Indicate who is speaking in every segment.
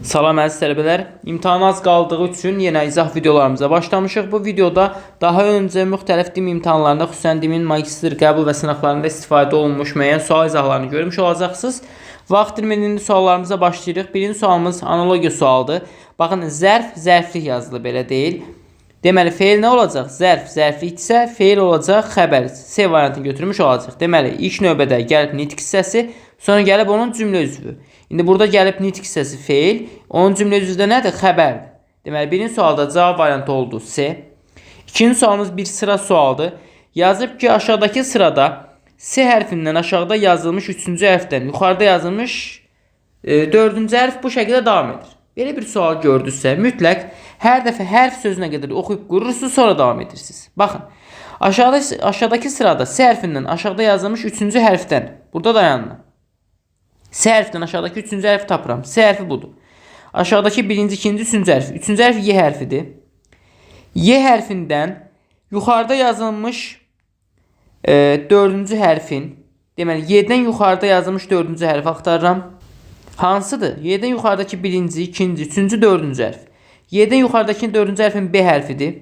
Speaker 1: Salam əziz tələbələr. İmtahan az qaldığı üçün yenə izah videolarımıza başlamışıq. Bu videoda daha öncə müxtəlif din imtahanlarında, xüsusən dimin magistr qəbul və sınaqlarında istifadə olunmuş müəyyən sual izahlarını görmüş olacaqsınız. Vaxt dilimində suallarımıza başlayırıq. Birinci sualımız analogiya sualıdır. Baxın, zərf, zərflik yazılı, belə deyil. Deməli, feil nə olacaq? Zərf, zərflikdirsə, feil olacaq, xəbər. C variantını götürmüş olacaq. Deməli, ilk növbədə gəlib nitq hissəsi, sonra gəlib onun cümlə üzvü. İndi burada gəlib nitq hissəsi feil, onun cümlə üzvü də nədir? Xəbərdir. Deməli, birinci sualda cavab variantı oldu C. İkinci sualımız bir sıra sualdır. Yazıb ki, aşağıdakı sırada C hərfindən aşağıda yazılmış 3-cü hərfdən yuxarıda yazılmış 4-cü hərf bu şəkildə davam edir. Belə bir sual gördünüzsə, mütləq hər dəfə hərf sözünə qədər oxuyub qurursunuz, sonra davam edirsiniz. Baxın, aşağıdakı sırada C hərfindən aşağıda yazılmış 3-cü hərfdən, burada dayanın. C hərfindən aşağıdakı 3-cü hərfi tapıram. C hərfi budur. Aşağıdakı 1-ci, 2-ci, 3-cü hərf. 3-cü hərf Y hərfidir. Y hərfindən yuxarıda yazılmış 4-cü hərfin, deməli, Y-dən yuxarıda yazılmış 4-cü hərfi axtarıram. Hansıdır? Y-dən yuxarıdakı 1-ci, 2-ci, 3-cü, 4-cü hərf. Y-dən yuxarıdakı 4-cü hərfin B hərfidir.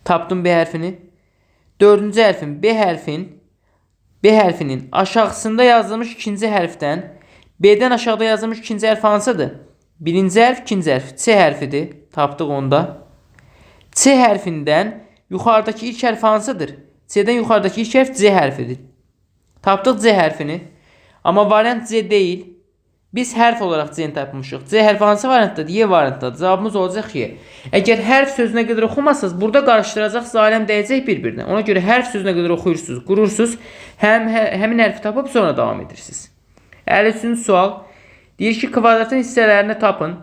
Speaker 1: Tapdım B hərfini. 4-cü hərfin B hərfinin aşağısında yazılmış 2-ci hərfdən B-dən aşağıda yazılmış 2-ci hərf hansıdır? 1-ci hərf, 2-ci hərf. C hərfidir. Tapdıq onda. C hərfindən yuxarıdakı ilk hərf hansıdır? C-dən yuxarıdakı ilk hərf C hərfidir. Tapdıq C hərfini. Amma variant C deyil. Biz hərf olaraq C-ni tapmışıq. C hərfi hansı variantdadır? Y variantdadır. Cavabımız olacaq Y. Əgər hərf sözünə qədər oxumasanız, burada qarışdıracaq zaləm dəyəcək bir-birinə. Ona görə hərf sözünə qədər oxuyursunuz, qurursunuz, həmin hərfi tapıb sonra davam edirsiniz. 53-cü sual. Deyir ki, kvadratın hissələrini tapın.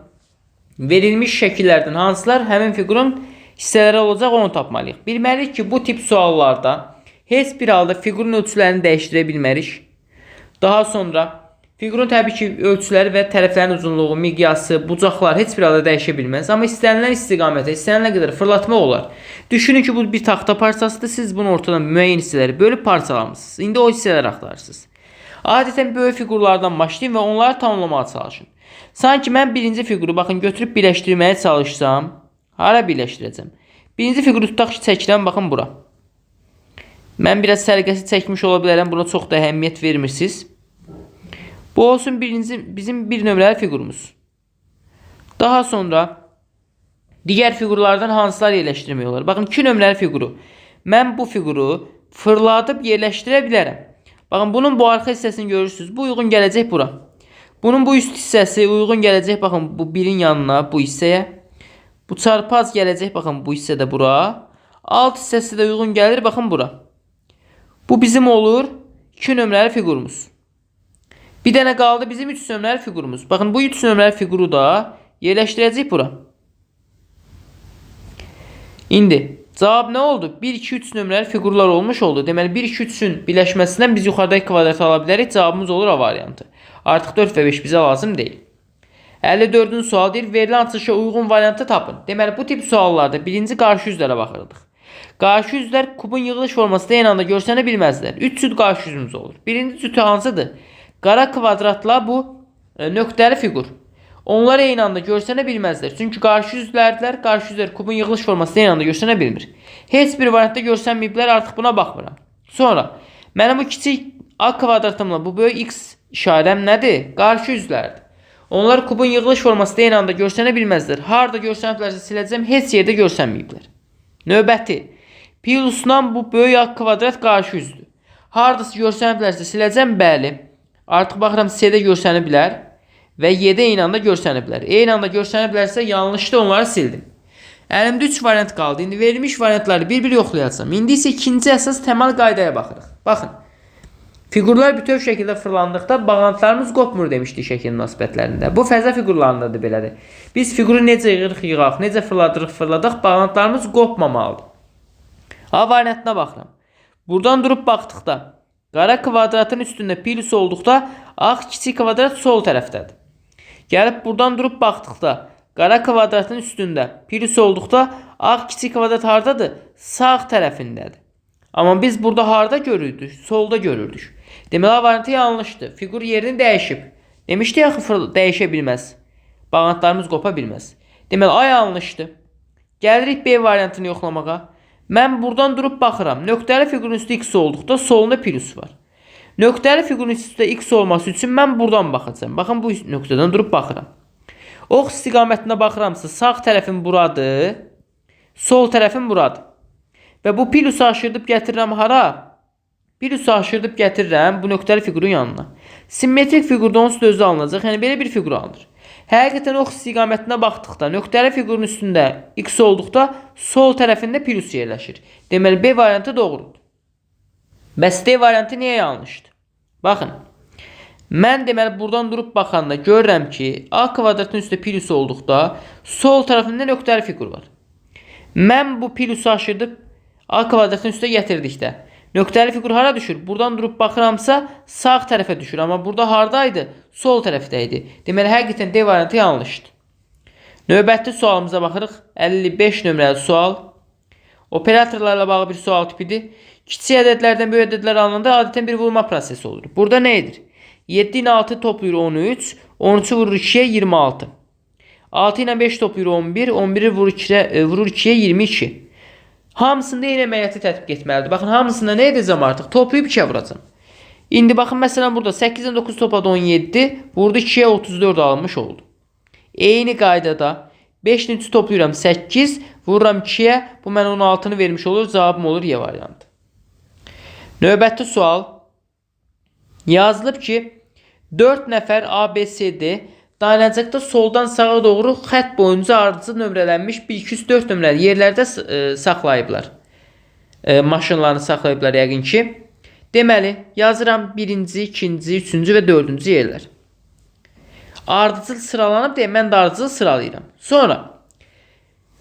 Speaker 1: Verilmiş şəkillərdən hansılar həmin fiqurun hissələri olacaq, onu tapmalıyıq. Bilməliyik ki, bu tip suallarda heç bir halda fiqurun ölçülərini dəyişdirə bilmərik. Daha sonra fiqurun təbii ki, ölçüləri və tərəflərin uzunluğu, miqyası, bucaqlar heç bir halda dəyişə bilməz. Amma istənilən istiqamətə, istənilən qədər fırlatmaq olar. Düşünün ki, bu bir taxta parçasıdır. Siz bunu ortadan müəyyən hissələri bölüb parçalamışsınız. İndi o hissələri axtarırsınız. Adətən böyük fiqurlardan başlayın və onları tamamlamağa çalışın. Sanki mən birinci fiquru, baxın, götürüb birləşdirməyə çalışsam, hara birləşdirəcəm? Birinci fiquru tutaq ki, çəkirəm, baxın, bura. Mən biraz səliqəsi çəkmiş ola bilərəm, buna çox da əhəmiyyət vermirsiniz. Bu olsun bizim bir nömrəli fiqurumuz. Daha sonra digər fiqurlardan hansılar yerləşdirmək olar? Baxın, 2 nömrəli fiquru. Mən bu fiquru fırladıb yerləşdirə bilərəm. Baxın, bunun bu arxa hissəsini görürsünüz. Bu uyğun gələcək bura. Bunun bu üst hissəsi uyğun gələcək, baxın, bu 1-in yanına, bu hissəyə. Bu çarpaz gələcək, baxın, bu hissədə bura. Alt hissəsi də uyğun gəlir, baxın, bura. Bu bizim olur 2 nömrəli fiqurumuz. Bir dənə qaldı bizim 3 nömrəli fiqurumuz. Baxın, bu 3 nömrəli fiquru da yerləşdirəcək bura. İndi cavab nə oldu? 1, 2, 3 nömrəli fiqurlar olmuş oldu. Deməli, 1, 2, 3-ün birləşməsindən biz yuxarıdakı kvadratı ala bilərik. Cavabımız olur A variantı. Artıq 4 və 5 bizə lazım deyil. 54-cü sual deyir, verilən açılışa uyğun variantı tapın. Deməli, bu tip suallarda birinci qarşı üzlərə baxırdıq. Qarşı üzlər kubun yığılış formasında eyni anda görsənə bilməzlər. 3 cüt qarşı üzümüz olur. Birinci cütü hansıdır? Qara kvadratla bu nöqtəli fiqur. Onlar eyni anda görsənə bilməzlər. Çünki qarşı üzlərdirlər. Qarşı üzlər kubun yığılış formasında eyni anda görsənə bilmir. Heç bir variantda görsənməyiblər, artıq buna baxmıram. Sonra, mənim bu kiçik A kvadratımla bu böyük X işarəm nədir? Qarşı üzlərdir. Onlar kubun yığılış formasında eyni anda görsənə bilməzlər. Harada görsəniblərsə siləcəm, heç yerdə görsənməyiblər. Növbəti, pi usundan bu böyük A kvadrat qarşı üzdür. Haradası görsəniblərsə siləcəm, bəli. Artıq baxıram, C-də görsənə bilər və Y-də eyni anda görsənə bilər. Eyni anda görsənə bilərsə, yanlışda onları sildim. Əlimdə 3 variant qaldı. İndi verilmiş variantları bir-bir yoxlayacağım. İndi isə ikinci əsas təməl qaydaya baxırıq. Baxın, fiqurlar bütöv şəkildə fırlandıqda bağlantılarımız qopmur demişdik şəkil münasibətlərində. Bu fəza fiqurlarında da belədir. Biz fiquru necə yığırıq, necə fırladıq, bağlantılarımız qopmamalıdır. A variantına baxıram. Buradan durub baxdıqda, qara kvadratın üstündə plus olduqda, ağ kiçik kvadrat sol tərəfdədir. Gəlib buradan durub baxdıqda, qara kvadratın üstündə plus olduqda, ağ kiçik kvadrat hardadır? Sağ tərəfindədir. Amma biz burada harda görürdük? Solda görürdük. Deməli, A variantı yanlışdır. Fiqur yerini dəyişib. Demişdi axı dəyişə bilməz. Bağlantılarımız qopa bilməz. Deməli, A yanlışdır. Gəlirik B variantını yoxlamağa. Mən buradan durub baxıram. Nöqtəli fiqurun üstü x olduqda solunda plus var. Nöqtəli fiqurun üstü x olması üçün mən buradan baxacağım. Baxın, bu nöqtədən durub baxıram. Ox istiqamətinə baxıramsa sağ tərəfim buradır, sol tərəfim buradır. Və bu plusu aşırdıb gətirirəm hara? Plusu aşırdıb gətirirəm bu nöqtəli fiqurun yanına. Simmetrik fiqurda onsuz da özü alınacaq. Yəni belə bir fiqur alınır. Həqiqətən ox istiqamətinə baxdıqda nöqtəli fiqurun üstündə x olduqda sol tərəfində plus yerləşir. Deməli B variantı doğrudur. Bəs D variantı niyə yanlışdır? Baxın. Mən deməli buradan durub baxanda görürəm ki A kvadratın üstə plus olduqda sol tərəfində nöqtəli fiqur var. Mən bu plusu aşırdıb A kvadratın üstə gətirdikdə nöqtəli fiqur hara düşür? Buradan durub baxıramsa sağ tərəfə düşür. Amma burada hardaydı? Sol tərəfdəydi. Deməli həqiqətən D variantı yanlışdır. Növbəti sualımıza baxırıq. 55 nömrəli sual. Operatorlarla bağlı bir sual tipidir. Kiçik ədədlərdən böyük ədədlər alınanda adətən bir vurma prosesi olur. Burada nə edir? 7 ilə 6 toplayır 13, 13'ü vurur 2'ye 26. 6 ilə 5 toplayır 11, 11'i vurur 2'ye 22. Hamısında eyni əməliyyatı tətbiq etməlidir. Baxın, hamısında nə edəcəm artıq? Toplayıb 2'ye vuracam. İndi baxın, məsələn burada 8 ilə 9 topladı 17, vurdu 2'ye 34 alınmış oldu. Eyni qaydada 5 ilə 3 toplayıram 8, vururam 2'ye, bu mənə 16'nı vermiş olur, cavabım olur Y variantı. Növbəti sual. Yazılıb ki 4 nəfər ABCD dayanacaqda soldan sağa doğru xətt boyunca ardıcıl nömrələnmiş 1-2-3-4 nömrəli yerlərdə saxlayıblar. Maşınlarını saxlayıblar yəqin ki. Deməli, yazıram 1-ci, 2-ci, 3-cü və 4-cü yerlər. Ardıcıl sıralanıb deyə mən də ardıcıl sıralayıram. Sonra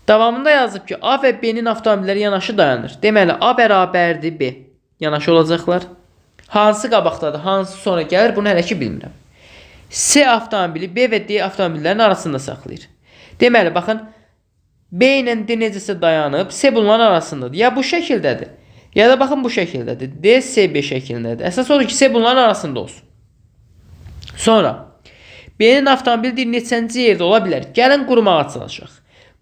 Speaker 1: davamında yazıb ki A və B'nin avtomobilləri yanaşı dayanır. Deməli, A bərabərdir B. Yanaşı olacaqlar. Hansı qabaqdadır, hansı sonra gəlir, bunu hələ ki bilmirəm. C avtomobili B və D avtomobillərin arasında saxlayır. Deməli, baxın, B ilə D necəsə dayanıb, C bunların arasındadır. Ya bu şəkildədir, ya da baxın bu şəkildədir. D, C, B şəklindədir. Əsas odur ki, C bunların arasında olsun. Sonra, B-nin avtomobili neçənci yerdə ola bilər? Gəlin qurmağa çalışaq.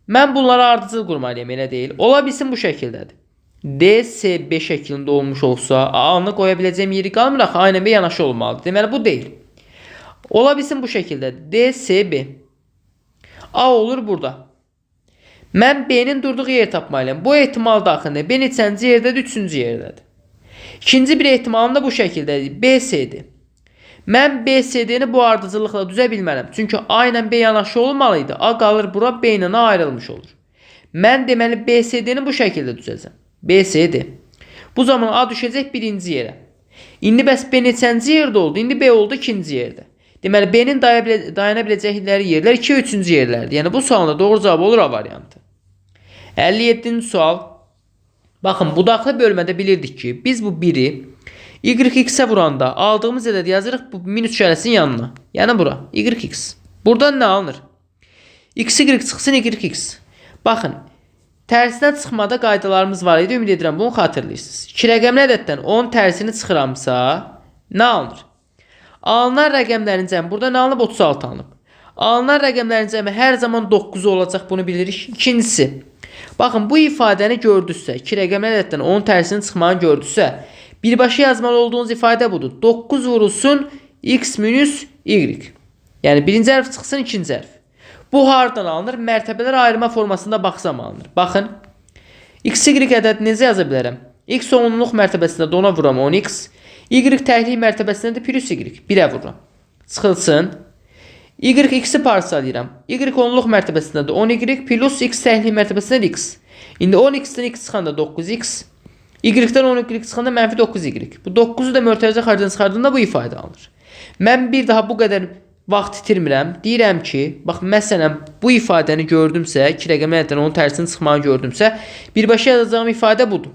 Speaker 1: Mən bunları ardıcıl qurmalıyım, elə deyil. Ola bilsin bu şəkildədir. D, C, B şəklində olmuş olsa, A-nı qoya biləcəyim yeri qalmır, axı A ilə B yanaşı olmalıdır. Deməli, bu deyil. Ola bilsin bu şəkildə. D, C, B. A olur burada. Mən B'nin durduğu yeri tapmalıyım. Bu ehtimal daxilində B neçənci yerdədir? 3-cü yerdədir. İkinci bir ehtimalım da bu şəkildədir. B, C'dir. Mən B, C-ni bu ardıcıllıqla düzə bilmərəm. Çünki A ilə B yanaşı olmalıydı. A qalır bura, B ilə A ayrılmış olur. Mən deməli B, C-ni bu şəkildə düzəcəm. B, C-dir. Bu zaman A düşəcək birinci yerə. İndi bəs B neçənci yerdə oldu? İndi B oldu ikinci yerdə. Deməli, B-nin dayana biləcəkləri yerlər 2 və 3-cü yerlərdir. Yəni, bu sualda doğru cavab olur A variantı. 57-ci sual. Baxın, budaqlı bölmədə bilirdik ki, biz bu 1'i YX-ə vuranda aldığımız ədəd yazırıq bu minus işarəsinin yanına. Yəni, bura. YX. Buradan nə alınır? XY çıxsın YX. Baxın, tərsindən çıxmada qaydalarımız var idi. Ümid edirəm, bunu xatırlayırsınız. 2 rəqəmli ədəddən 10 tərsini çıxıramsa, nə alınır? Alınan rəqəmlərin cəmi, burada nə alınıb? 36 alınıb. Alınan rəqəmlərin cəmi hər zaman 9 olacaq, bunu bilirik. İkincisi, baxın, bu ifadəni gördünüzsə, 2 rəqəmli ədəddən 10 tərsinin çıxmanı gördünüzsə, birbaşa yazmalı olduğunuz ifadə budur. 9 vurulsun x minus y. Yəni, birinci hərf çıxsın, ikinci hərf. Bu hardan alınır? Mərtəbələr ayırma formasında baxsam alınır. Baxın, XY ədədi necə yaza bilərəm? X onluq mərtəbəsində də ona vuram 10x. Y təklik mərtəbəsində də plus y. 1'ə vuram. Çıxılsın. Y x'i parçalayıram. Y onluq mərtəbəsində də 10y plus x təklik mərtəbəsində də x. İndi 10x-dən x çıxanda 9x. Y-dən 10y çıxanda mənfi 9y. Bu 9'u da mörtərizə xaricdən çıxardığında bu ifadə alınır. Mən bir daha bu qədər vaxt itirmirəm. Deyirəm ki, bax, məsələn, bu ifadəni gördümsə, 2 rəqəmli ədəddən onun tərsinin çıxmanı gördümsə, birbaşa yazacağım ifadə budur.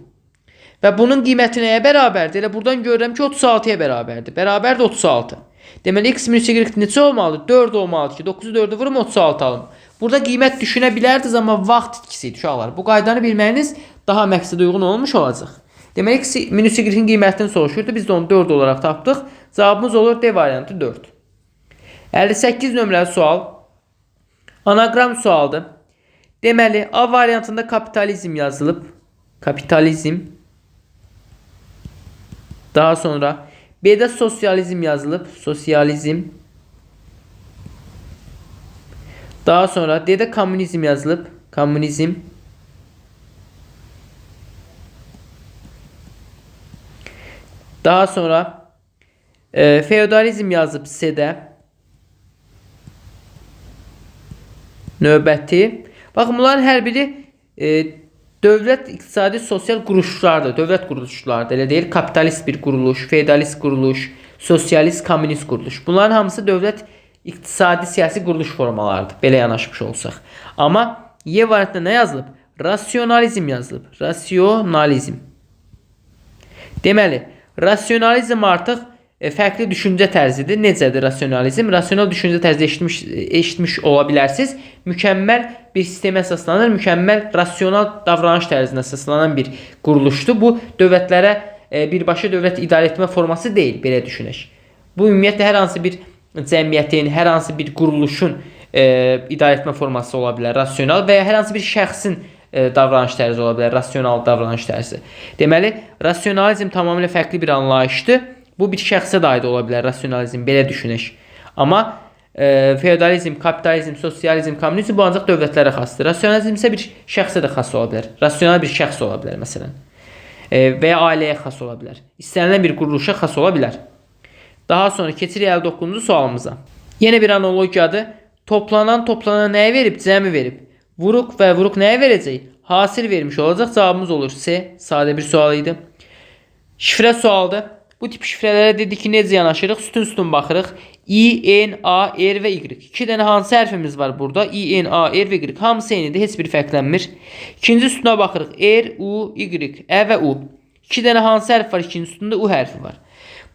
Speaker 1: Və bunun qiyməti nəyə bərabərdir? Elə buradan görürəm ki, 36'ya bərabərdir. Bərabərdir 36. Deməli, x minus y neçə olmalıdır? 4 olmalıdır ki, 9'u 4'ü vurum 36 alım. Burada qiymət düşünə bilərdiniz, amma vaxt itkisiydi uşaqlar. Bu qaydanı bilməyiniz daha məqsədə uyğun olmuş olacaq. Deməli, x minus y-in qiymətini soruşurdu. Biz də onu 4 olaraq tapdıq. Cavabımız olur D variantı 4. 58 nömrəli sual. Anagram sualdır. Deməli, A variantında kapitalizm yazılıb. Kapitalizm. Daha sonra B'də sosyalizm yazılıb. Sosyalizm. Daha sonra D'də komünizm yazılıb. Komünizm. Daha sonra feodalizm yazıb C'də. Növbəti. Baxın, bunların hər biri dövlət iqtisadi sosial quruluşlardır. Dövlət quruluşlardır. Elə deyil, kapitalist bir quruluş, feodalist quruluş, sosialist, komünist quruluş. Bunların hamısı dövlət iqtisadi siyasi quruluş formalarıdır. Belə yanaşmış olsaq. Amma Y variantında nə yazılıb? Rasyonalizm yazılıb. Rasyonalizm. Deməli, rasyonalizm artıq fərqli düşüncə tərzidir. Necədir rasyonalizm? Rasional düşüncə tərzi eşitmiş ola bilərsiniz. Mükəmməl bir sistemə əsaslanır, mükəmməl rasional davranış tərzinə əsaslanan bir quruluşdur. Bu dövlətlərə birbaşa dövlət idarə etmə forması deyil, belə düşünək. Bu ümumiyyətlə hər hansı bir cəmiyyətin, hər hansı bir quruluşun idarə etmə forması ola bilər, rasional, və ya hər hansı bir şəxsin davranış tərzi ola bilər, rasional davranış tərzi. Deməli, rasionalizm tamamilə fərqli bir anlayışdır. Bu bir şəxsə də aid ola bilər, rasionalizm, belə düşünək. Amma feodalizm, kapitalizm, sosializm, komünizm bu ancaq dövlətlərə xasdır. Rasionalizm isə bir şəxsə də xas ola bilər. Rasional bir şəxs ola bilər, məsələn. Və ya ailəyə xas ola bilər. İstənilən bir quruluşa xas ola bilər. Daha sonra keçirik 59-cu sualımıza. Yenə bir analogiyadır. Toplanan nəyə verib? Cəmi verib. Vuruq və vuruq nəyə verəcək? Hasil vermiş olacaq. Cavabımız olur C. Sadə bir sual idi. Şifrə sualdır. Bu tip şifrələrə dedik ki, necə yanaşırıq? Sütun baxırıq. I, N, A, R və Y. 2 dənə hansı hərfimiz var burada? I, N, A, R və Y. Hamısı eynidir. Heç bir fərqlənmir. İkinci sütuna baxırıq. R, U, Y, Ə və U. 2 dənə hansı hərf var? İkinci sütunda U hərfi var.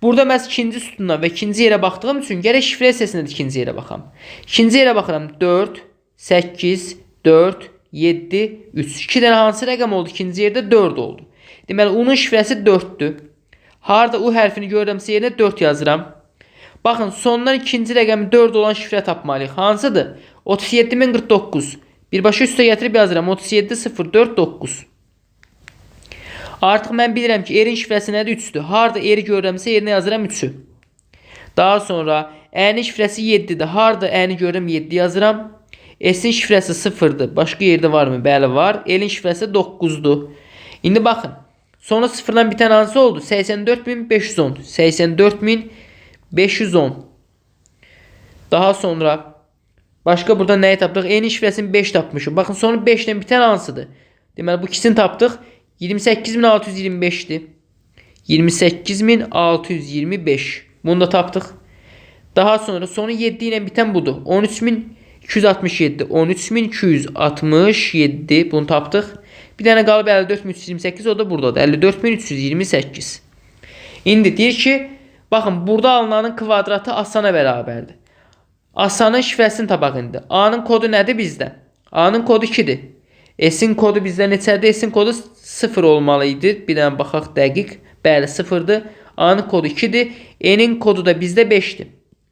Speaker 1: Burada məhz ikinci sütuna və ikinci yerə baxdığım üçün gərək şifrə hissəsində də ikinci yerə baxam. İkinci yerə baxıram. 4, 8, 4, 7, 3. 2 dənə hansı rəqəm oldu? İkinci yerdə 4 oldu. Deməli, U-nun şifrəsi 4-dür. Harada U hərfini görürəmsə yerinə 4 yazıram. Baxın, sondan ikinci rəqəmi 4 olan şifrə tapmalıyıq. Hansıdır? 37049. Birbaşa üstə gətirib yazıram. 37049. Artıq mən bilirəm ki, R-in şifrəsi nədir? 3-dür. Harada R-i görürəmsə yerinə yazıram 3-ü. Daha sonra Ə-nin şifrəsi 7-dir. Harada Ə-ni görürəm 7 yazıram. S-in şifrəsi 0-dır. Başqa yerdə varmı? Bəli, var. L-in şifrəsi 9-dur. İndi baxın. Sonra 0-dan bitən hansı oldu? 84510. 84510. Daha sonra başqa burada nəyi tapdıq? N-in şifrəsini 5 tapmışıq. Baxın, sonra 5-dən bitən hansıdır? Deməli, bu ikisini tapdıq. 28625'ti. 28625. Bunu da tapdıq. Daha sonra sonu 7 ilə bitən budur. 13267. 13267. Bunu tapdıq. Bir dənə qalıb 54328. O da buradadır. 54328. İndi deyir ki, baxın, burada alınanın kvadratı asana bərabərdir. Asanın şifrəsini tapaq indi. A-nın kodu nədir bizdə? A-nın kodu 2-dir. S-in kodu bizdə neçədir? S-in kodu 0 olmalıydı. Bir dənə baxaq dəqiq. Bəli, 0-dır. A-nın kodu 2-dir. N-in kodu da bizdə 5-dir.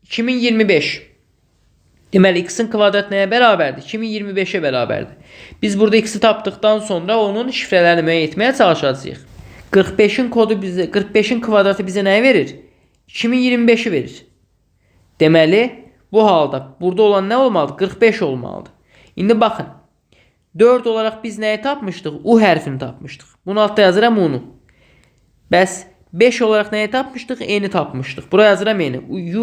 Speaker 1: 2025. Deməli, x-in kvadrat nəyə bərabərdir? 2025-ə bərabərdir. Biz burada x-i tapdıqdan sonra onun şifrələrini müəyyən etməyə çalışacağıq. 45-in kodu bizə, 45-in kvadratı bizə nəyi verir? 2025-i verir. Deməli, bu halda burada olan nə olmalıdır? 45 olmalıdır. İndi baxın. 4 olaraq biz nəyi tapmışdıq? U hərfini tapmışdıq. Bunu altda yazıram U-nu. Bəs 5 olaraq nəyi tapmışdıq? N-i tapmışdıq. Buraya yazıram N-i.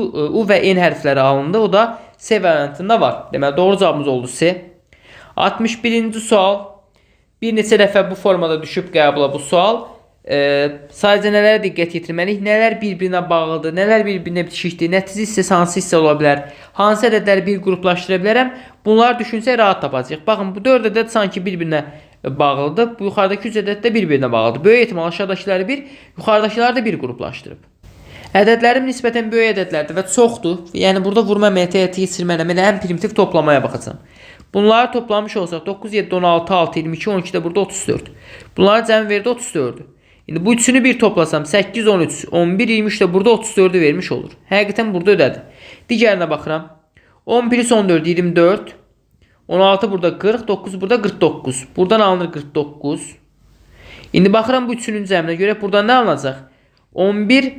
Speaker 1: U və N hərfləri alındı. O da C variantında var. Deməli, doğru cavabımız oldu C. 61-ci sual. Bir neçə dəfə bu formada düşüb qəbula bu sual. Sadəcə nələrə diqqət yetirməliyik? Nələr bir-birinə bağlıdır? Nələr bir-birinə bitişikdir? Nəticə hissəsi hansı hissə ola bilər? Hansı ədədləri bir qruplaşdıra bilərəm? Bunlar düşünsək rahat tapacağıq. Baxın, bu 4 ədəd sanki bir-birinə bağlıdır. Bu yuxarıdakı 3 ədəd də bir-birinə bağlıdır. Böyük ehtimal aşağıdakıları bir, yuxarıdakıları da bir qruplaşdırıb. Ədədlərim nisbətən böyük ədədlərdir və çoxdur. Yəni burada vurma əməliyyatı həyata keçirməliyəm. Mən ən primitiv toplamaya baxacağam. Bunları toplamış olsaq 9, 7, 16, 6, 22, 12 də burada 34. Bunları cəmi verdi 34'ü. İndi bu üçünü bir toplasam 8, 13, 11, 23 də burada 34'ü vermiş olur. Həqiqətən burada ödədi. Digərinə baxıram. 10 plus 14, 24. 16 burada 40, 9 burada 49. Buradan alınır 49. İndi baxıram bu üçünün cəminə görə buradan nə alınacaq? 11,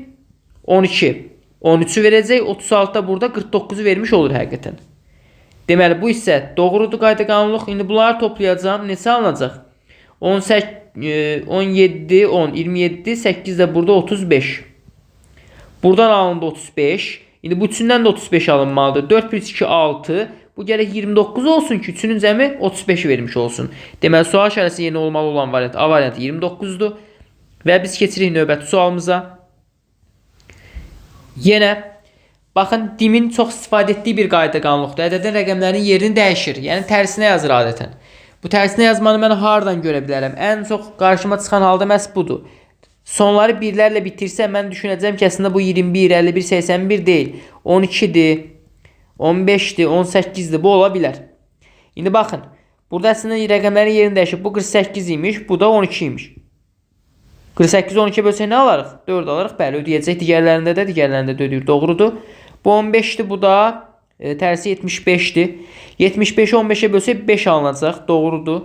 Speaker 1: 12. 13'ü verəcək, 36 da burada 49'u vermiş olur həqiqətən. Deməli bu isə doğrudur qayda qanunluq. İndi bunları toplayacağım. Neçə alınacaq? 18, 17, 10, 27, 8 də burada 35. Buradan alındı 35. İndi bu üçündən də 35 alınmalıdır. 4 plus 2 6. Bu gərək 29 olsun ki, üçünün cəmi 35 vermiş olsun. Deməli sual işarəsi yeni olmalı olan variant A variantı 29'dur. Və biz keçirik növbəti sualımıza. Yenə baxın, dimin çox istifadə etdiyi bir qayda qanunluqdur. Ədədin rəqəmlərin yerini dəyişir. Yəni tərsinə yazır adətən. Bu tərsinə yazmanı mən hardan görə bilərəm? Ən çox qarşıma çıxan halda məhz budur. Sonları birlərlə bitirsəm mən düşünəcəm ki, əslində bu 21, 51, 81 deyil. 12'dir, 15'dir, 18'dir. Bu ola bilər. İndi baxın. Burada əslində rəqəmlərin yerini dəyişib. Bu 48 imiş, bu da 12 imiş. 48 12'ye bölsək nə alarıq? 4 alarıq. Bəli, ödəyəcək. Digərlərində də ödəyir. Doğrudur. Bu 15'dir, bu da tərsi 75'dir. 75'i 15'e bölsək 5 alınacaq. Doğrudur.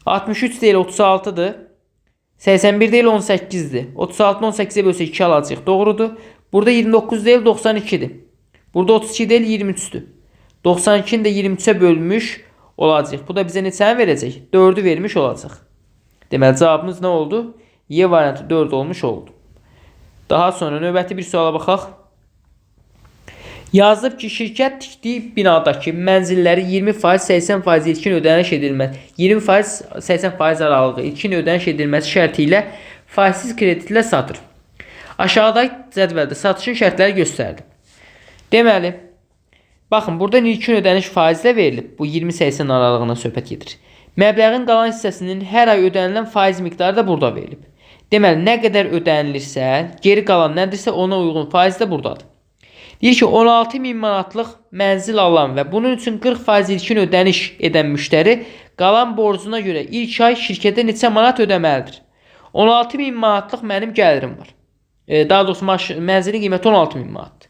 Speaker 1: 63 deyil 36'dır. 81 deyil 18'dir. 36'ını 18'e bölsək 2 alacaq. Doğrudur. Burada 29 deyil 92'dir. Burada 32 deyil 23'dür. 92'ni də 23'e bölmüş olacaq. Bu da bizə neçəni verəcək? 4'ü vermiş olacaq. Deməli cavabımız nə oldu? Y variantı 4 olmuş oldu. Daha sonra növbəti bir suala baxaq. Yazılıb ki, şirkət tikdiyi binadakı mənzilləri 20%, 80% ilkin ödəniş edilməsi, 20%, 80% aralığı ilkin ödəniş edilməsi şərti ilə faizsiz kredit ilə satır. Aşağıdakı cədvəldə satışın şərtləri göstərilib. Deməli, baxın, burada ilkin ödəniş faizlə verilib. Bu 20-80 aralığına söhbət gedir. Məbləğin qalan hissəsinin hər ay ödənilən faiz miqdarı da burada verilib. Deməli, nə qədər ödənilirsə, geri qalan nədirsə ona uyğun faiz də buradadır. Deyir ki, 16.000 manatlıq mənzil alan və bunun üçün 40% ilkin ödəniş edən müştəri qalan borcuna görə ilk ay şirkətə neçə manat ödəməlidir? 16.000 manatlıq mənim gəlirim var. Daha doğrusu mənzilin qiyməti 16.000 manatdır.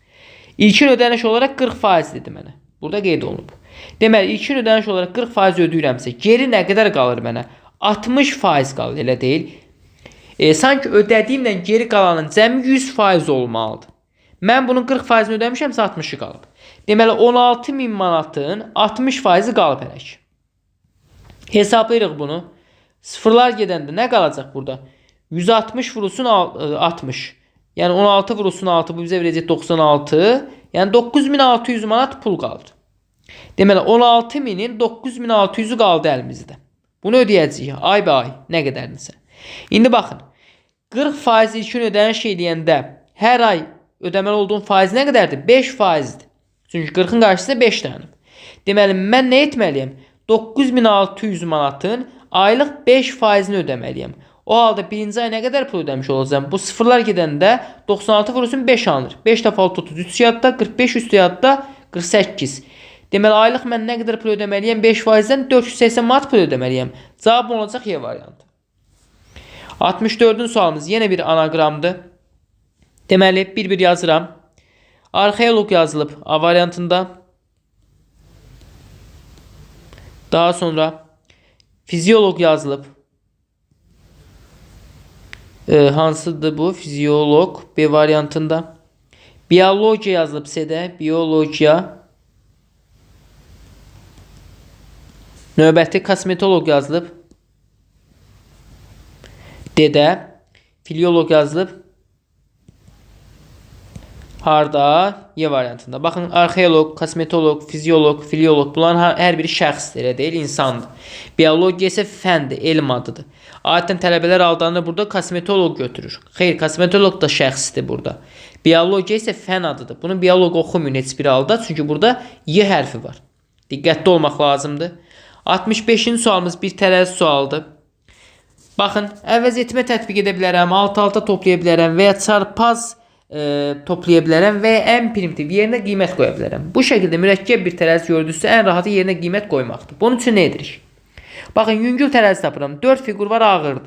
Speaker 1: İlkin ödəniş olaraq 40% dedi mənə. Burada qeyd olunub. Deməli, ilkin ödəniş olaraq 40% ödəyirəmsə, geri nə qədər qalır mənə? 60% qalır, elə deyil. Sanki ödədiyimlə geri qalanın cəmi 100% olmalıdır. Mən bunun 40%-ni ödəmişəmsə 60'ı qalıb. Deməli 16.000 manatın 60%-i qalıb hələ ki. Hesablayırıq bunu. Sıfırlar gedəndə nə qalacaq burada? 160 vurulsun 60. Yəni 16 vurulsun 6, bu bizə verəcək 96. Yəni 9600 manat pul qalır. Deməli 16.000'in 9600'ü qaldı əlimizdə. Bunu ödəyəcəyik ay bə ay, nə qədərdirsə. İndi baxın. 40% ilkin ödəniş eləyəndə hər ay ödəməli olduğum faiz nə qədərdir? 5%'dir. Çünki 40'ın qarşısında 5 dənə. Deməli mən nə etməliyəm? 9600 manatın aylıq 5%'ni ödəməliyəm. O halda birinci ay nə qədər pul ödəmiş olacağım? Bu sıfırlar gedəndə 96 vurulsun 5 alınır. 5 dəfə 33 yadda, 45 üstü yadda, 48. Deməli aylıq mən nə qədər pul ödəməliyəm? 5%'dən 480 manat pul ödəməliyəm. Cavab olacaq Y variantı. 64-cü sualımız yenə bir anaqramdır. Deməli, bir-bir yazıram. Arxeolog yazılıb A variantında. Daha sonra fizyolog yazılıb. Hansıdır bu? Fizyolog B variantında. Biyologiya yazılıb C-də. Biyologiya. Növbəti kosmetolog yazılıb. D-də. Filolog yazılıb. Harda? Y variantında. Baxın, arxeolog, kosmetolog, fizyolog, filolog bunların hər biri şəxsdir, elə deyil, insandır. Biologiya isə fəndir, elm adıdır. Adətən tələbələr aldanır, burada kosmetolog götürür. Xeyr, kosmetolog da şəxsdir burada. Biologiya isə fən adıdır. Bunu bioloq oxumayın heç bir halda, çünki burada Y hərfi var. Diqqətli olmaq lazımdır. 65-ci sualımız bir tərəzi sualdır. Baxın, əvəz etmə tətbiq edə bilərəm, alt-alta toplaya bilərəm və ya çarpaz toplaya bilərəm və ya ən primitiv yerinə qiymət qoya bilərəm. Bu şəkildə mürəkkəb bir tərəzi gördünüzsə, ən rahatı yerinə qiymət qoymaqdır. Bunun üçün nə edirik? Baxın, yüngül tərəzi tapıram. 4 fiqur var, ağırdır.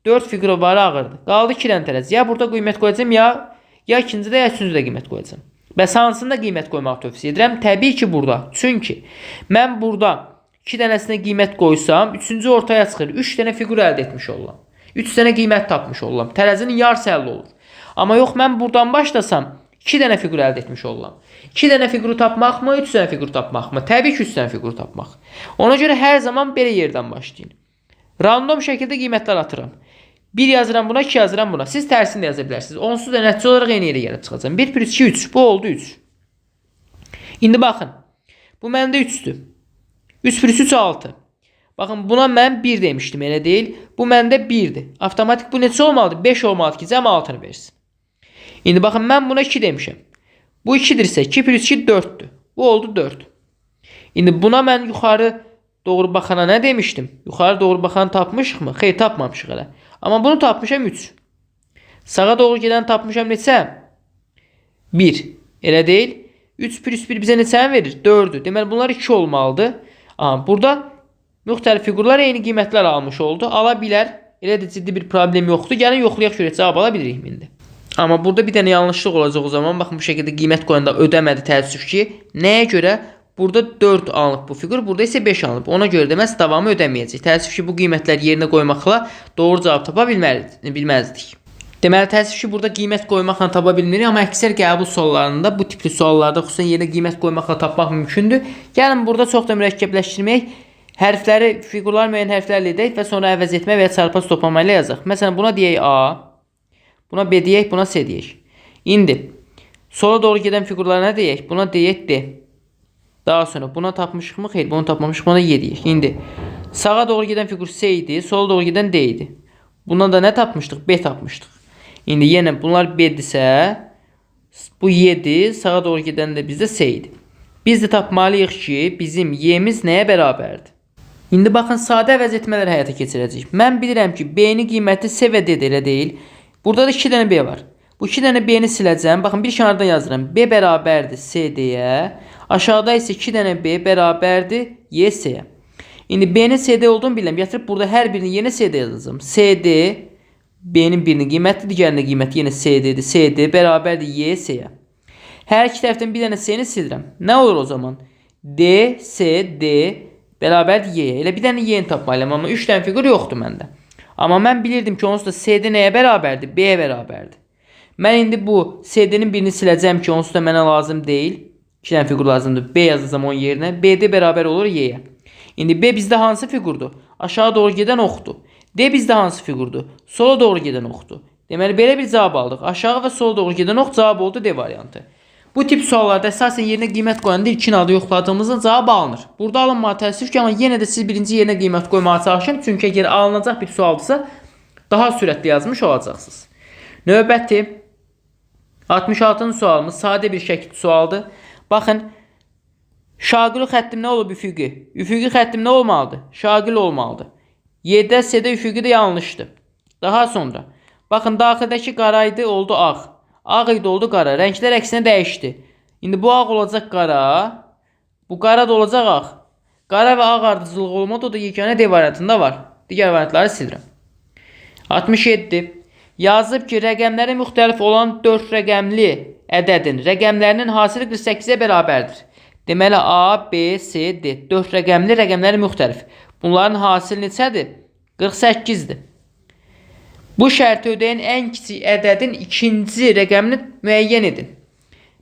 Speaker 1: 4 fiqur var, ağırdır. Qaldı 2 dənə tərəzi. Ya burada qiymət qoyacağım, ya ikincidə, ya üçüncüdə qiymət qoyacağım. Bəs hansında qiymət qoymağı tövsiyə edirəm? Təbii ki, burada. Çünki mən burada 2 dənəsinə qiymət qoysam, 3-cü ortaya çıxır. 3 dənə fiqur əldə etmiş oluram. 3 dənə qiymət tapmış oluram. Tərəzinin yarısı əldə olur. Amma yox, mən buradan başlasam 2 dənə fiqur əldə etmiş oluram. 2 dənə fiquru tapmaqmı, 3 dənə fiquru tapmaqmı? Təbii ki, 3 dənə fiquru tapmaq. Ona görə hər zaman belə yerdən başlayın. Random şəkildə qiymətlər atıram. 1 yazıram buna, 2 yazıram buna. Siz tərsini də yaza bilərsiniz. Onsuz da nəticə olaraq eyni yerə gəlib çıxacam. 1 plus 2, 3. Bu oldu 3. İndi baxın. Bu məndə 3'dür. 3 plus 3, 6. Baxın, buna mən 1 demişdim, elə deyil. Bu məndə 1'dir. Avtomatik bu neçə olmalıdır? 5 olmalıdır ki, cəm 6'nı versin. İndi baxın, mən buna 2 demişəm. Bu 2'dirsə, 2 plus 2, 4'dür. Bu oldu 4. İndi buna mən yuxarı doğru baxana nə demişdim? Yuxarı doğru baxanı tapmışıqmı? Xeyr, tapmamışıq hələ. Amma bunu tapmışam 3. Sağa doğru gedən tapmışam neçə? 1. Elə deyil. 3 plus 1 bizə neçəni verir? 4'dür. Deməli bunlar 2 olmalıdır. Burada müxtəlif fiqurlar eyni qiymətlər almış oldu. Ala bilər. Elə də ciddi bir problem yoxdur. Gəlin yoxlayaq görək cavab ala bilirik indi. Amma burada bir dənə yanlışlıq olacaq o zaman. Baxın, bu şəkildə qiymət qoyanda ödəmədi təəssüf ki. Nəyə görə? Burada 4 alınıb bu fiqur, burada isə 5 alınıb. Ona görə də məhz davamı ödəməyəcək. Təəssüf ki, bu qiymətləri yerinə qoymaqla doğru cavab tapa bilməzdik. Deməli, təəssüf ki, burada qiymət qoymaqla tapa bilmirik, amma əksər qəbul suallarında, bu tipli suallarda xüsusən yerinə qiymət qoymaqla tapmaq mümkündür. Gəlin burada çox da mürəkkəbləşdirmək, hərfləri, fiqurlar müəyyən hərflərlə edək və sonra əvəz etmə və ya çarpaz toplama ilə yazaq. Məsələn, buna deyək A, buna B deyək, buna C deyək. İndi sola doğru gedən fiqurlara nə deyək? Buna deyək D. Daha sonra buna tapmışıq mı? Xeyr, bunu tapmamışıq. Buna Y deyək. İndi sağa doğru gedən fiqur C idi, sola doğru gedən D idi. Buna da nə tapmışdıq? B tapmışdıq. İndi yenə bunlar B-dirsə, bu Y-dir, sağa doğru gedən də bizdə C idi. Biz də tapmalıyıq ki, bizim Y-miz nəyə bərabərdir? İndi baxın, sadə əvəz etmələr həyata keçirəcəyik. Mən bilirəm ki, B-nin qiyməti C və D-dir, elə deyil. Burada da 2 dənə B var. Bu 2 dənə B-ni siləcəm. Baxın, bir kənardan yazıram. B bərabərdir C-dəyə. Aşağıda isə 2 dənə B bərabərdir Y-C-yə. İndi B-nin C-D olduğunu bilirəm. Yatırıb burada hər birini yenə C-D yazacağım. C-D, B-nin birinin qiyməti, digərinin qiyməti yenə C-D-dir. C-D bərabərdir Y-C-yə. Hər iki tərəfdən bir dənə C-ni silirəm. Nə olur o zaman? D, C, D bərabərdir Y-yə. Elə bir dənə Y-ni tapmalıyam, amma 3 dənə fiqur yoxdur məndə. Amma mən bilirdim ki, onsuz da C-D nəyə bərabərdir? B-yə bərabərdir. Mən indi bu C-D-nin birini siləcəm ki, onsuz da mənə lazım deyil. 2 dənə fiqur lazımdır. B yazacağım onun yerinə. B-D bərabər olur Y-yə. İndi B bizdə hansı fiqurdur? Aşağı doğru gedən oxdur. D bizdə hansı fiqurdur? Sola doğru gedən oxdur. Deməli, belə bir cavab aldıq. Aşağı və sola doğru gedən ox cavab oldu D variantı. Bu tip suallarda əsasən yerinə qiymət qoyanda ilkin adı yoxladığımızda cavab alınır. Burada alınmağa təəssüf ki, amma yenə də siz birinci yerinə qiymət qoymağa çalışın. Çünki əgər alınacaq bir sualdırsa, daha sürətli yazmış olacaqsınız. Növbəti 66-cı sualımız sadə bir şəkil sualdır. Baxın, şaqili xəttim nə olub üfüqi? Üfüqi xəttim nə olmalıdır? Şaqil olmalıdır. Y-də, C-də üfüqi də yanlışdır. Daha sonra, baxın, daxildəki qaraydı, oldu ağ. Ağ idi, oldu qara. Rənglər əksinə dəyişdi. İndi bu ağ olacaq qara. Bu qara da olacaq ağ. Qara və ağ ardıcılığı olmadı. O da yeganə D variantında var. Digər variantları silirəm. 67. Yazıb ki, rəqəmləri müxtəlif olan 4 rəqəmli ədədin rəqəmlərinin hasili 48-ə bərabərdir. Deməli, A, B, C, D. 4 rəqəmli rəqəmləri müxtəlif. Bunların hasili neçədir? 48-dir. Bu şərti ödəyən ən kiçik ədədin ikinci rəqəmini müəyyən edin.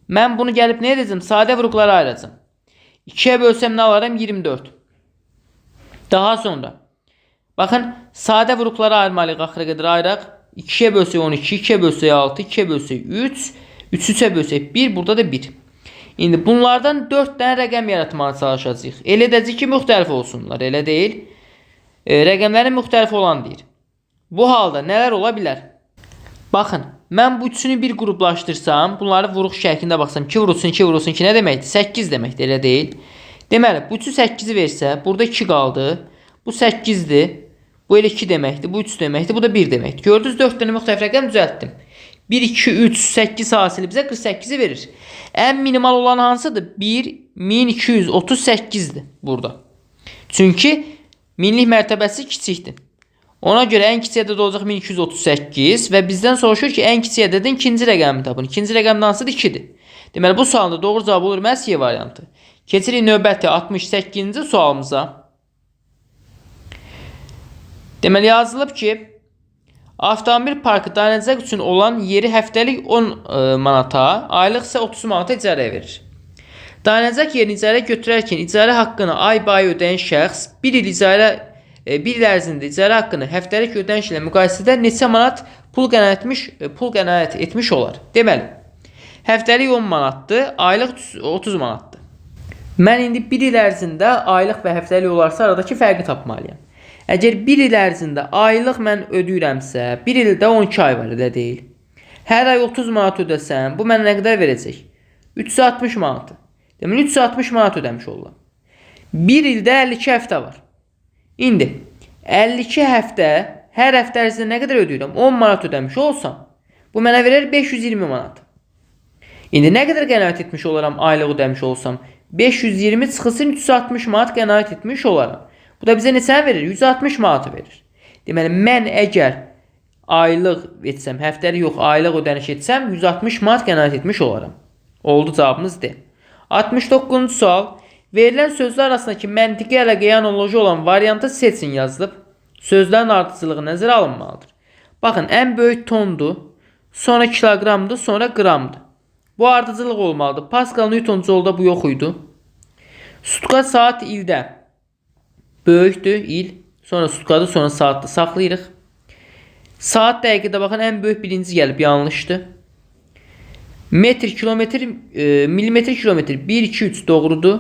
Speaker 1: Mən bunu gəlib nə edəcəm? Sadə vuruqlara ayıracam. 2-yə bölsəm nə alaram? 24. Daha sonra, baxın, sadə vuruqlara ayırmalıyıq axıra qədər ayıraq. 2-yə bölsək 12, 2-yə bölsək 6, 2-yə bölsək 3, 3-ə bölsək 1, burada da 1. İndi bunlardan 4 dənə rəqəm yaratmağa çalışacağıq. Elə edəcək ki, müxtəlif olsunlar, elə deyil. Rəqəmlərin müxtəlif olan deyir. Bu halda nələr ola bilər? Baxın, mən bu üçünü bir qruplaşdırsam, bunları vuruq şəklində baxsam, 2 vurulsun, 2 vurulsun, 2 nə deməkdir? 8 deməkdir, elə deyil. Deməli, bu 3-ü 8-i versə, burada 2 qaldı. Bu 8-dir. Bu elə 2 deməkdir, bu 3 deməkdir, bu da 1 deməkdir. Gördünüz, 4 dənə müxtəlif rəqəm düzəltdim. 1, 2, 3, 8 hasili bizə 48-i verir. Ən minimal olan hansıdır? 1, 1238-dir burada. Çünki minlik mərtəbəsi kiçikdir. Ona görə ən kiçik ədəd olacaq 1238 və bizdən soruşur ki, ən kiçik ədədin ikinci rəqəmini tapın. İkinci rəqəm hansıdır? 2-dir. Deməli bu sualın da doğru cavabı olur məhz C variantı. Keçirik növbəti 68-ci sualımıza. Deməli yazılıb ki, avtomobil parkı dayanacaq üçün olan yeri həftəlik 10 manata, aylıq isə 30 manata icarəyə verir. Dayanacaq yerini icarə götürərkən icarə haqqını ay-bay ödəyən şəxs 1 il ərzində icarə haqqını həftəlik ödəniş ilə müqayisədə neçə manat pul qənaət etmiş olar? Deməli, həftəlik 10 manatdır, aylıq 30 manatdır. Mən indi 1 il ərzində aylıq və həftəlik olarsa aradakı fərqi tapmalıyam. Əgər 1 il ərzində aylıq mən ödəyirəmsə, 1 ildə 12 ay var, elə deyil. Hər ay 30 manat ödəsəm, bu mənə nə qədər verəcək? 360 manatı. Deməli 360 manat ödəmiş oluram. 1 ildə 52 həftə var. İndi 52 həftə, hər həftə ərzində nə qədər ödəyirəm? 10 manat ödəmiş olsam, bu mənə verər 520 manat. İndi nə qədər qənaət etmiş olaram aylıq ödəmiş olsam? 520 çıxılsın 360 manat qənaət etmiş olaram. Bu da bizə neçə verir? 160 manatı verir. Deməli, mən əgər aylıq etsəm, həftəlik yox, aylıq ödəniş etsəm, 160 manat qənaət etmiş olaram. Oldu cavabımız D. 69-cu sual. Verilən sözlər arasındakı məntiqi əlaqəyə analoji olan variantı seçin yazılıb. Sözlərin ardıcılığı nəzərə alınmalıdır. Baxın, ən böyük tondur, sonra kiloqramdır, sonra qramdır. Bu ardıcılıq olmalıdır. Pascal Newton-Joule-da bu yox idi. Sutka saat ildə böyükdür, il. Sonra sutkadır, sonra saatdır. Saxlayırıq. Saat dəqiqədə baxın, ən böyük birinci gəlib, yanlışdır. Metr, kilometr, milimetr, kilometr 1, 2, 3 doğrudur.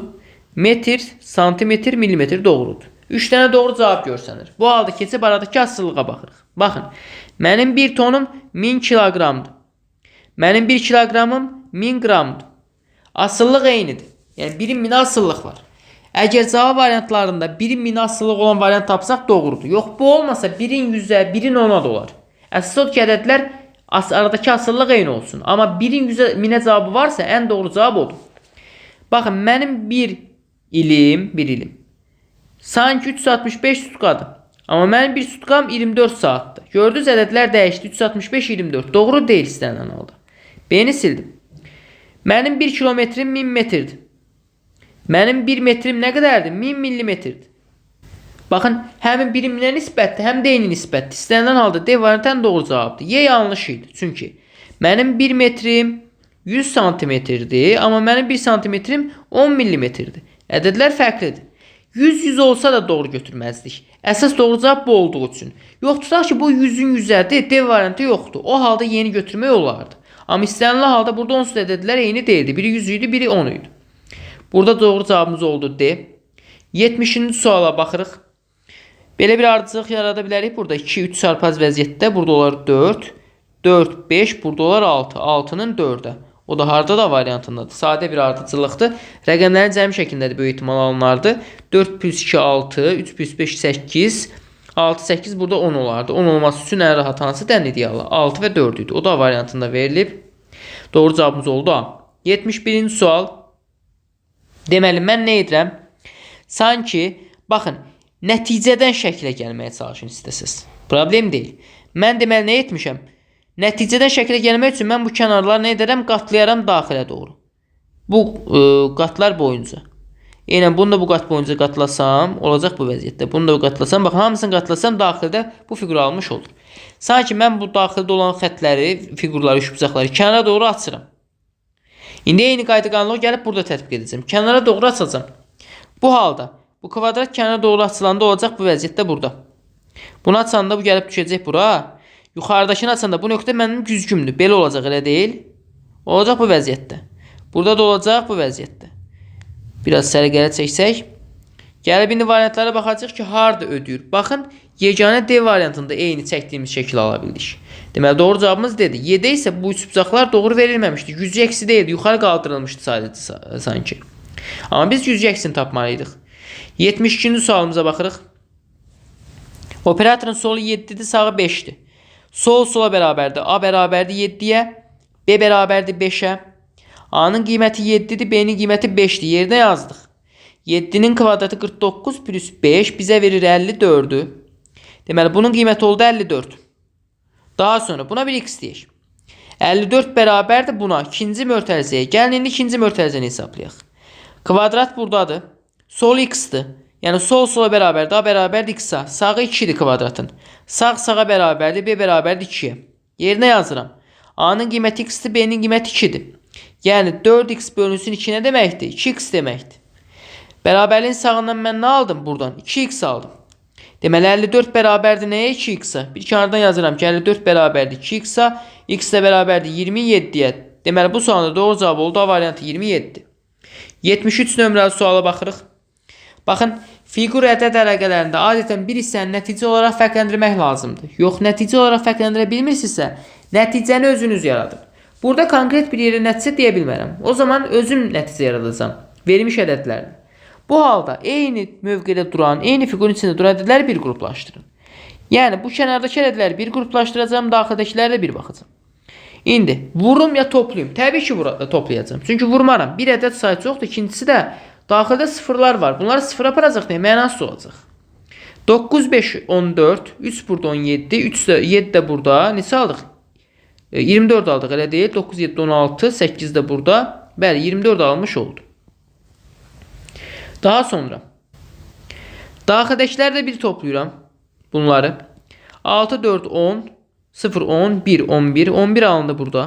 Speaker 1: Metr, santimetr, milimetr doğrudur. 3 dənə doğru cavab görsənir. Bu halda keçib aradakı asılılığa baxırıq. Baxın, mənim 1 tonum 1000 kiloqramdır. Mənim 1 kiloqramım 1000 qramdır. Asıllıq eynidir. Yəni 1-in 1000 asıllıq var. Əgər cavab variantlarında 1-in 1000 asıllıq olan variant tapsaq doğrudur. Yox, bu olmasa 1-in 100-ə, 1-in 10-a da olar. Əsas odur ki, ədədlər aradakı asıllıq eyni olsun. Amma 1-in 1000-ə cavabı varsa ən doğru cavab odur. Baxın, mənim 1 ilim sanki 365 sutkadır. Amma mənim bir sutkam 24 saatdır. Gördünüz, ədədlər dəyişdi. 365, 24. Doğru deyil istənilən halda. B-ni sildim. Mənim 1 kilometrim 1000 metrdir. Mənim 1 metrim nə qədərdir? 1000 millimetrdir. Baxın, həmin biriminə nisbətdir, həm də eyni nisbətdir. İstənilən halda D variantı ən doğru cavabdır. Y yanlış idi. Çünki mənim 1 metrim 100 santimetrdir, amma mənim 1 santimetrim 10 millimetrdir. Ədədlər fərqlidir. 100 olsa da doğru götürməzdik. Əsas doğru cavab bu olduğu üçün. Yox, tutaq ki, bu 100-ün 100-ədir, D variantı yoxdur. O halda yeni götürmək olardı. Amma istənilən halda burada onsuz ədədlər eyni deyildi. Biri 100 idi, biri 10 idi. Burada doğru cavabımız oldu D. 70-ci suala baxırıq. Belə bir ardıcılıq yarada bilərik. Burada 2, 3 çarpaz vəziyyətdə. Burada olar 4, 4, 5, burada olar 6. 6-nın 4-ə. O da harda da variantındadır. Sadə bir ardıcılıqdır. Rəqəmlərin cəmi şəklindədir, böyük ehtimal alınardı. 4 plus 2, 6, 3 plus 5, 8, 6, 8 burada 10 olardı. 10 olması üçün ən rahat hansı dən idealı? 6 və 4 idi. O da variantında verilib. Doğru cavabımız oldu A. 71-ci sual. Deməli, mən nə edirəm? Sanki, baxın, nəticədən şəklə gəlməyə çalışın istəsiz. Problem deyil. Mən deməli, nə etmişəm? Nəticədən şəklə gəlmək üçün mən bu kənarları nə edərəm? Qatlayaram daxilə doğru. Bu qatlar boyunca. Eynən, bunu da bu qat boyunca qatlasam, olacaq bu vəziyyətdə. Bunu da qatlasam, baxın, hamısını qatlasam daxildə bu fiqur almış olur. Sanki mən bu daxildə olan xətləri, fiqurları, üçbucaqları kənara doğru açıram. İndi eyni qayda qanunu gəlib burada tətbiq edəcəm. Kənara doğru açacam. Bu halda bu kvadrat kənara doğru açılanda olacaq bu vəziyyətdə burada. Bunu açanda bu gəlib düşəcək bura. Yuxarıdakını açanda bu nöqtə mənim güzgümdür. Belə olacaq, elə deyil. Olacaq bu vəziyyətdə. Burada da olacaq bu vəziyyətdə. Biraz səliqəli çəksək. Gəlib indi variantlara baxacaq ki, harda ödəyir. Baxın, yeganə D variantında eyni çəkdiyimiz şəkil ala bildik. Deməli, doğru cavabımız D-dir. Y-də isə bu üçbucaqlar doğru verilməmişdi. Yüzü əksi deyildi. Yuxarı qaldırılmışdı sadəcə sanki. Amma biz yüzü əksini tapmalıydıq. 72-ci sualımıza baxırıq. Operatorun solu 7-dir, sağı 5-dir. Sol sola bərabərdir. A bərabərdir 7-yə. B bərabərdir 5-ə. A-nın qiyməti 7-dir, B-nin qiyməti 5-dir. Yerinə yazdıq. 7-nin kvadratı 49 plus 5 bizə verir 54-ü. Deməli, bunun qiyməti oldu 54. Daha sonra buna bir x deyək. 54 bərabərdir buna. İkinci mötərizəyə. Gəlin indi ikinci mötərizəni hesablayaq. Kvadrat buradadır. Sol x-dir. Yəni sol sola bərabərdir. A bərabərdir x-a. Sağı 2-dir kvadratın. Sağ sağa bərabərdir. B bərabərdir 2-yə. Yerinə yazıram. A-nın qiyməti x-dir. B-nin qiyməti 2-dir. Yəni 4x bölünsün 2 nə deməkdir? 2x deməkdir. Bərabərliyin sağından mən nə aldım buradan? 2x aldım. Deməli 54 bərabərdir nəyə? 2x-a. Bir kənardan yazıram ki 54 bərabərdir 2x-a. X də bərabərdir 27-yə. Deməli bu sualda doğru cavab oldu. A variantı 27-dir. 73 nömrəli suala baxırıq. Baxın, fiqur ədəd əlaqələrində adətən bir hissəni nəticə olaraq fərqləndirmək lazımdır. Yox, nəticə olaraq fərqləndirə bilmirsinizsə, nəticəni özünüz yaradın. Burada konkret bir yerə nəticə deyə bilmərəm. O zaman özüm nəticə yaradacağam. Verilmiş ədədlərlə. Bu halda eyni mövqedə duran, eyni fiqurun içində duran ədədləri bir qruplaşdırın. Yəni bu kənardakı ədədləri bir qruplaşdıracağım, daxildəkilərlə bir baxacağım. İndi vurum ya toplayım. Təbii ki burada toplayacağım. Çünki vurmaram. Bir ədəd sayı çoxdur. İkincisi də daxildə sıfırlar var. Bunları sıfıra aparacaq deyə mənası olacaq. 9, 5, 14, 3 burada 17, 3 də 7 də burada. Neçə aldıq? 24 aldıq, elə deyil. 9, 7, 16, 8 də burada. Bəli, 24 almış oldu. Daha sonra daxildəkiləri də bir toplayıram bunları. 6, 4, 10, 0, 10, 1, 11, 11 alındı burada.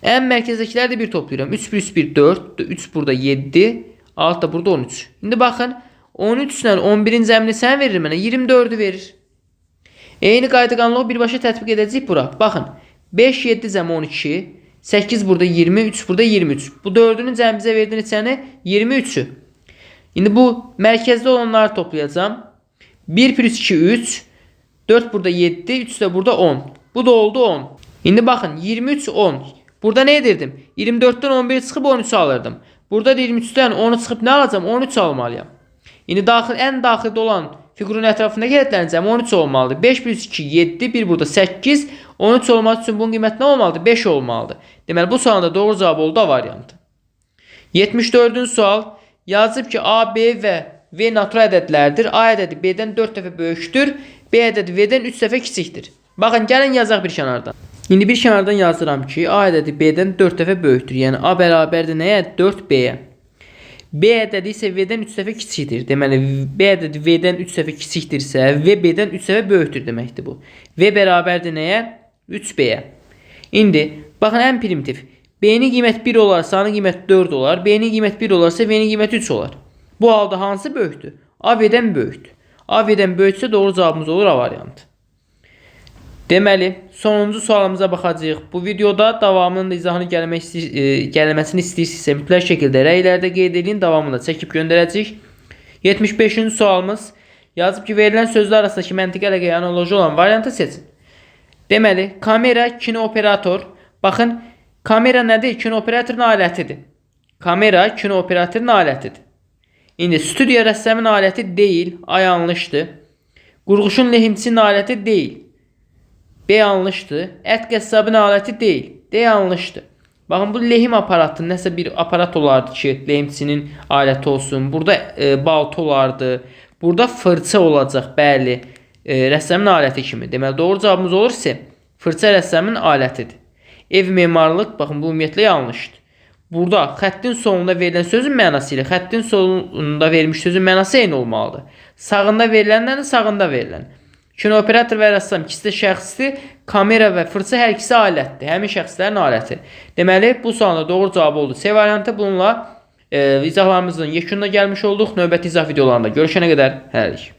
Speaker 1: Ən mərkəzdəkiləri də bir toplayıram. 3, 1, 3, 1, 4, 3 burada 7, 6 da burada 13. İndi baxın, 13 ilə 11-in cəmini sən verir mənə, 24'ü verir. Eyni qayda-qanunu birbaşa tətbiq edəcəyik bura. Baxın, 5, 7 cəmi 12, 8 burada 20, 3 burada 23. Bu 4'ünün cəmi bizə verdiyi neçəni? 23'ü. İndi bu mərkəzdə olanları toplayacağım. 1 plus 2, 3. 4 burada 7, 3 də burada 10. Bu da oldu 10. İndi baxın, 23, 10. Burada nə edirdim? 24'dən 11 çıxıb 13 alırdım. Burada 23'dən 10'u çıxıb nə alacağım? 13 almalıyam. İndi ən daxildə olan fiqurun ətrafındakı ədədlərin cəmi 13 olmalıdır. 5 plus 2, 7, 1 burada 8. 13 olması üçün bunun qiyməti nə olmalıdır? 5 olmalıdır. Deməli bu sualda doğru cavab oldu A variantı. 74-cü sual. Yazıb ki A, B və V natural ədədlərdir. A ədədi B-dən 4 dəfə böyükdür. B ədədi V-dən 3 dəfə kiçikdir. Baxın, gəlin yazaq bir kənardan. İndi bir kənardan yazıram ki A ədədi B-dən 4 dəfə böyükdür. Yəni A bərabərdir nəyə? 4B-yə. B ədədi isə V-dən 3 dəfə kiçikdir. Deməli B ədədi V-dən 3 dəfə kiçikdirsə V B-dən 3 dəfə böyükdür deməkdir bu. V bərabərdir nəyə? 3B-yə. İndi baxın, ən primitiv. B-nin qiyməti 1 olarsa A-nın qiyməti 4 olar. B-nin qiyməti 1 olarsa V-nin qiyməti 3 olar. Bu halda hansı böyükdür? A V-dən böyükdür. A V-dən böyüksə doğru cavabımız olur A variantı. Deməli, sonuncu sualımıza baxacağıq. Bu videoda davamının izahını gəlməsini istəyirsinizsə mütləq şəkildə rəylərdə qeyd edin, davamını da çəkib göndərəcəyik. 75-ci sualımız yazıb ki, verilən sözlər arasındakı məntiqi əlaqəyə analoji olan variantı seçin. Deməli, kamera, kinooperator. Baxın, kamera nədir? Kinooperatorun alətidir. Kamera kinooperatorun alətidir. İndi studiya rəssamın aləti deyil. A yanlışdır. Qurğuşun lehimçinin aləti deyil. B yanlışdır. Ət qəssabın aləti deyil. D yanlışdır. Baxın, bu lehim aparatı nəsə bir aparat olardı ki, lehimçinin aləti olsun. Burada balta olardı. Burada fırça olacaq, bəli. Rəssamın aləti kimi. Deməli, doğru cavabımız olur ise fırça rəssamın alətidir. Ev memarlıq, baxın, bu ümumiyyətlə yanlışdır. Burada xəttin sonunda verilən sözün mənası ilə xəttin sonunda verilmiş sözün mənası eyni olmalıdır. Sağında verilənlə sağında verilən. Kinooperator və rəssam ikisi də şəxsdir. Kamera və fırça hər ikisi alətdir. Həmin şəxslərin aləti. Deməli, bu sualda doğru cavab oldu C variantı. Bununla izahlarımızın yekununa gəlmiş olduq. Növbəti izah videolarında görüşənə qədər hələlik.